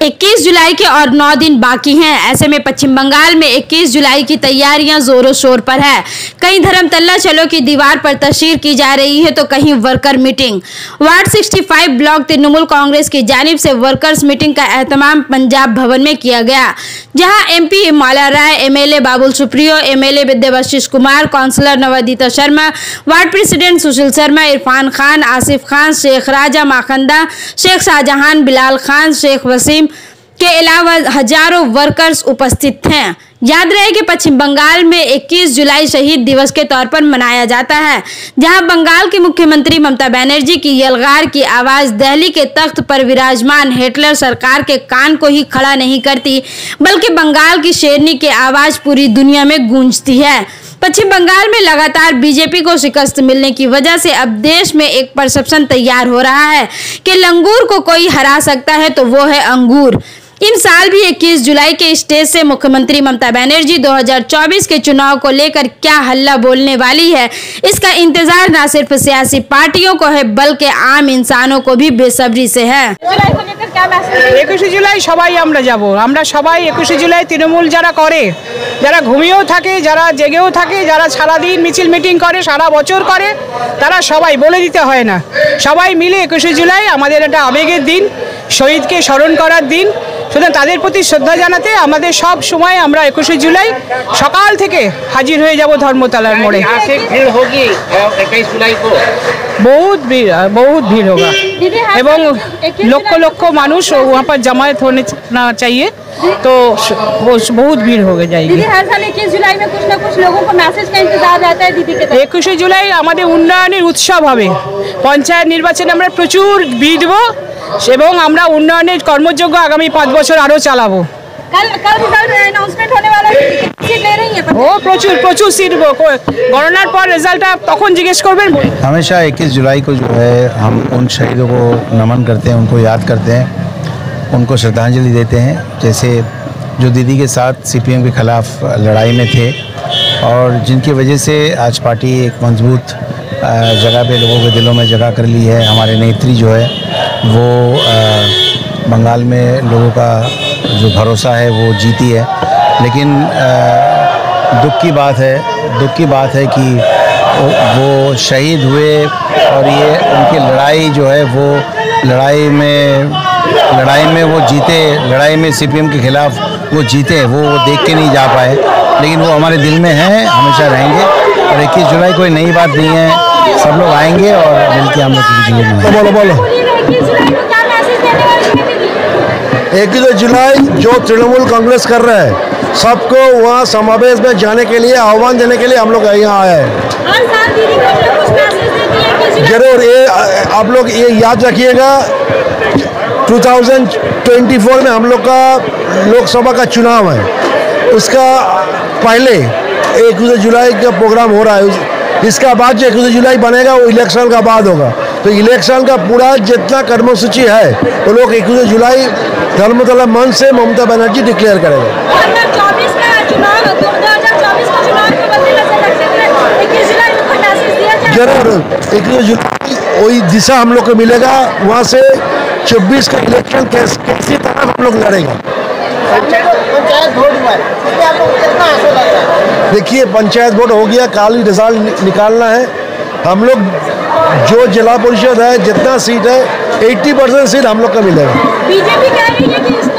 21 जुलाई के और 9 दिन बाकी हैं। ऐसे में पश्चिम बंगाल में 21 जुलाई की तैयारियां जोरों शोर पर है। कहीं धर्मतल्ला चलो की दीवार पर तस्वीर की जा रही है तो कहीं worker meeting. Ward 65 block Trinamool Congress की जानिब से वर्कर्स मीटिंग का एहतमाम पंजाब भवन में किया गया, जहां MP Mala Roy, MLA Babul Supriyo, MLA Vidyavashish Kumar, councillor Nabadita Sharma, ward president Sushil Sharma, Irfan Khan, Asif Khan, Sheikh Raja Makhanda, Sheikh Shahjahan, Bilal Khan, Sheikh Wasim के अलावा हजारों वर्कर्स उपस्थित हैं। याद रहे कि पश्चिम बंगाल में 21 जुलाई शहीद दिवस के तौर पर मनाया जाता है, जहां बंगाल की मुख्यमंत्री ममता बनर्जी की यलगार की आवाज दिल्ली के तख्त पर विराजमान हिटलर सरकार के कान को ही खड़ा नहीं करती, बल्कि बंगाल की शेरनी की आवाज पूरी दुनिया में गूंजती है। पश्चिम बंगाल में लगातार बीजेपी को शिकस्त मिलने की वजह से अब देश में एक परसेप्शन तैयार हो रहा है कि लंगूर को कोई हरा सकता है तो वो है अंगूर। इन साल भी 21 जुलाई के स्टेज से मुख्यमंत्री ममता बनर्जी 2024 के चुनाव को लेकर क्या हल्ला बोलने वाली है, इसका इंतजार न सिर्फ सियासी पार्टियों को है बल्कि आम इंसानों को भी बेसब्री से है। 21 जुलाई সবাই আমরা যাব, আমরা সবাই 21 जुलाई তৃণমূল যারা করে, যারা ঘুমিয়েও থাকে, যারা জেগেও থাকে, যারা সারাদিন মিছিল মিটিং করে, সারা বছর করে, তারা সবাই বলে দিতে হয় না, সবাই মিলে 21 जुलाई আমাদের একটা আবেগের দিন, শহীদকে স্মরণ করার দিন। সুতরাং তাদের প্রতি শ্রদ্ধা জানাতে আমাদের সব সময় আমরা 21 जुलाई সকাল থেকে হাজির হয়ে যাব ধর্মতলার মোড়ে। बहुत भीड़ होगा एवं लक्ष लक्ष मानुष वहाँ पर जमायत होना चाहिए, तो बहुत भीड़ हो जाएगी। हर साल 21 जुलाई में कुछ न कुछ लोगों को मैसेज का इंतजार रहता है दीदी के। 21 जुलाई আমাদের উন্নয়নের উৎসব হবে। পঞ্চায়েত নির্বাচনে আমরা প্রচুর ভিড় দেব এবং আমরা উন্নয়নের কর্মযোগ্য আগামী 5 বছর আরো চালাবো। कल रिजल्ट अनाउंसमेंट होने वाला है, सीट ले रही है? ও প্রচুর সিট गणनार पर रिजल्ट आप তখন জিজ্ঞেস করবেন। हमेशा 21 जुलाई को जो है हम उन शहीदों को नमन करते हैं, उनको याद करते हैं, उनको श्रद्धांजलि देते हैं, जैसे जो दीदी के साथ सीपीएम के खिलाफ लड़ाई में थे और जिनकी वजह से आज पार्टी एक मजबूत जगह पे लोगों के दिलों में जगह कर ली है। हमारे नेत्री जो है वो बंगाल में लोगों का जो भरोसा है वो जीती है। लेकिन दुख की बात है कि वो शहीद हुए और ये उनकी लड़ाई जो है वो लड़ाई में वो जीते, लड़ाई में सीपीएम के खिलाफ वो जीते, वो देख के नहीं जा पाए, लेकिन वो हमारे दिल में हैं, हमेशा रहेंगे। और 21 जुलाई कोई नई बात नहीं है, सब लोग आएंगे और मिलकर हम लोग बोलो 21 जुलाई जो तृणमूल कांग्रेस कर रहा है, सबको वहाँ समावेश में जाने के लिए आह्वान देने के लिए हम लोग यहाँ आए हैं। जरूर ये आप लोग ये याद रखिएगा, 2024 में हम लोग का लोकसभा का चुनाव है, उसका पहले 21 जुलाई का प्रोग्राम हो रहा है। इसका बाद जो 21 जुलाई बनेगा वो इलेक्शन का बाद होगा, तो इलेक्शन का पूरा जितना कर्मसूची है वो लोग 21 जुलाई धर्मतला मंच से ममता बनर्जी डिक्लेयर करेगा। जरूर 21 जुलाई वही दिशा हम लोग को मिलेगा, वहाँ से 24 का इलेक्शन कैसी तरफ हम लोग लड़ेगा। देखिए पंचायत वोट हो गया, कल रिजल्ट निकालना है। हम लोग जो जिला परिषद है जितना सीट है 80% सीट हम लोग का मिलेगा। बीजेपी कह रही है कि इसको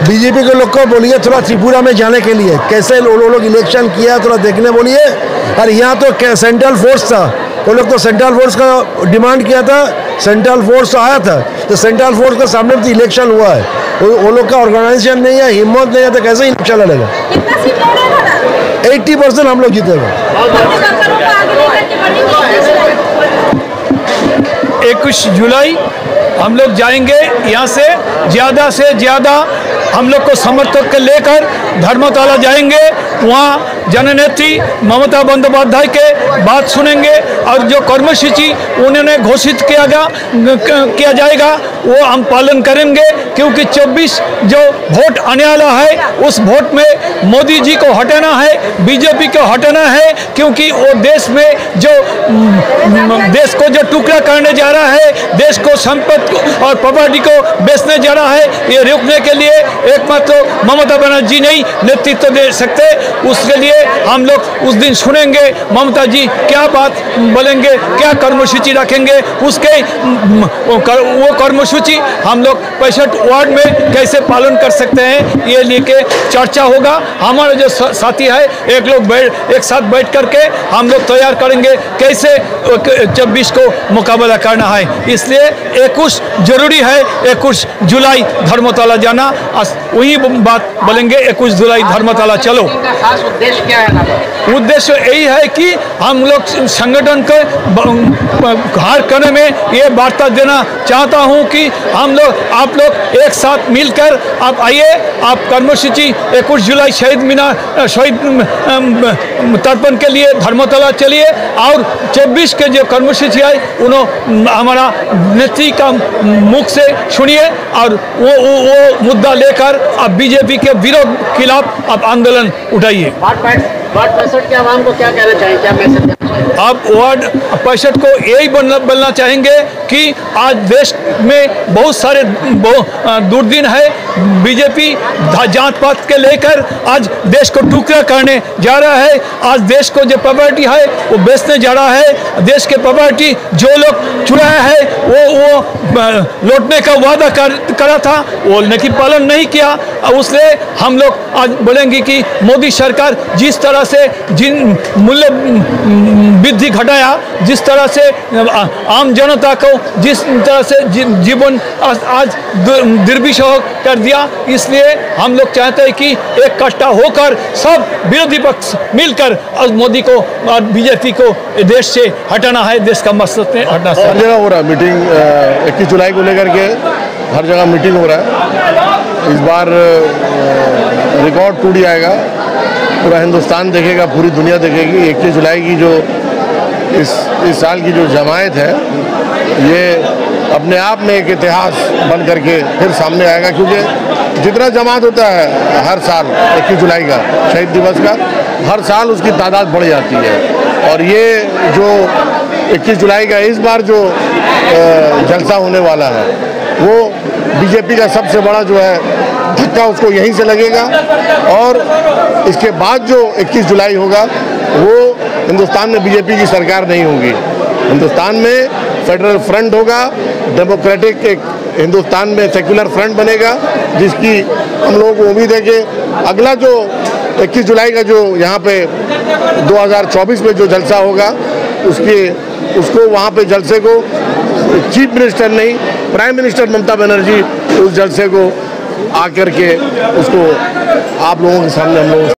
बीजेपी के लोग को बोलिए थोड़ा त्रिपुरा में जाने के लिए कैसे लोग इलेक्शन किया थोड़ा देखने बोलिए। और यहाँ तो सेंट्रल फोर्स था, वो लोग तो सेंट्रल फोर्स का डिमांड किया था, सेंट्रल फोर्स तो आया था, तो सेंट्रल फोर्स के सामने भी इलेक्शन हुआ है, वो लोग का ऑर्गेनाइजेशन नहीं है, हिम्मत नहीं है, तो कैसे इलेक्शन लड़ेगा। 80% हम लोग जीतेगा। 21 जुलाई हम लोग जाएंगे, यहाँ से ज़्यादा हम लोग को समर्थक के लेकर धर्मशाला जाएंगे, वहाँ जननेत्री ममता बंदोपाध्याय के बात सुनेंगे और जो कर्मसूची उन्होंने घोषित किया जाएगा वो हम पालन करेंगे, क्योंकि 24 जो वोट आने वाला है उस वोट में मोदी जी को हटाना है, बीजेपी को हटाना है, क्योंकि वो देश में जो देश को जो टुकड़ा करने जा रहा है, देश को संपत्ति और प्रॉपर्टी को बेचने जा रहा है, ये रोकने के लिए एकमात्र ममता बनर्जी नहीं नेतृत्व दे सकते। उसके लिए हम लोग उस दिन सुनेंगे ममता जी क्या बात बोलेंगे, क्या कर्मसूची रखेंगे, उसके वो कर्मसूची हम लोग 65 वार्ड में कैसे पालन कर सकते हैं, ये लेके चर्चा होगा। हमारे जो साथी है एक साथ बैठ करके हम लोग तैयार करेंगे कैसे 24 को मुकाबला करना है। इसलिए 21 जरूरी है, 21 जुलाई धर्मशाला जाना, वही बात बोलेंगे 21 जुलाई धर्मशाला चलो। उद्देश्य क्या है? उद्देश्य यही है कि हम लोग संगठन को हार करने में ये वार्ता देना चाहता हूं कि हम लोग आप लोग एक साथ मिलकर आप आइए, आप कर्मसूची 21 जुलाई शहीद तर्पण के लिए धर्मशाला चलिए और 24 के जो कर्मसूची है उन्होंने हमारा नेत्री का मुख से सुनिए और वो मुद्दा लेकर आप बीजेपी के विरोध खिलाफ आप आंदोलन उठाइए। वार्ड 65 के आवाम को क्या कहना चाहिए, क्या मैसेज देना चाहिए? आप वार्ड 65 को यही बोलना चाहेंगे कि आज देश में बहुत सारे दुर्दिन है, बीजेपी जात पात के लेकर आज देश को टुकड़ा करने जा रहा है, आज देश को जो प्रॉपर्टी है वो बेचने जा रहा है, देश के प्रॉपर्टी जो लोग चुराया है वो लौटने का वादा करा था, वो लेकिन पालन नहीं किया। उसलिए हम लोग आज बोलेंगे कि मोदी सरकार जिस तरह से जिन मूल्य वृद्धि घटाया, जिस तरह से आम जनता को जिस तरह से जीवन आज दुर्विषह कर दिया, इसलिए हम लोग चाहते हैं कि एक इकट्ठा होकर सब विरोधी पक्ष मिलकर मोदी को और बीजेपी को देश से हटाना है, देश का मकसद में हटना है। हर जगह हो रहा है मीटिंग, 21 जुलाई को लेकर के हर जगह मीटिंग हो रहा है। इस बार रिकॉर्ड टूट जाएगा, पूरा हिंदुस्तान देखेगा, पूरी दुनिया देखेगी। 21 जुलाई की जो इस साल की जो जमायत है ये अपने आप में एक इतिहास बन करके फिर सामने आएगा, क्योंकि जितना जमात होता है हर साल 21 जुलाई का शहीद दिवस का, हर साल उसकी तादाद बढ़ जाती है। और ये जो 21 जुलाई का इस बार जो जलसा होने वाला है वो बीजेपी का सबसे बड़ा जो है धक्का उसको यहीं से लगेगा। और इसके बाद जो 21 जुलाई होगा वो हिंदुस्तान में बीजेपी की सरकार नहीं होगी, हिंदुस्तान में फेडरल फ्रंट होगा, डेमोक्रेटिक एक हिंदुस्तान में सेक्युलर फ्रंट बनेगा, जिसकी हम लोगों को उम्मीद है कि अगला जो 21 जुलाई का जो यहाँ पे 2024 में जो जलसा होगा उसको वहाँ पे जलसे को चीफ मिनिस्टर नहीं, प्राइम मिनिस्टर ममता बनर्जी उस जलसे को आकर के उसको आप लोगों के सामने हम लोग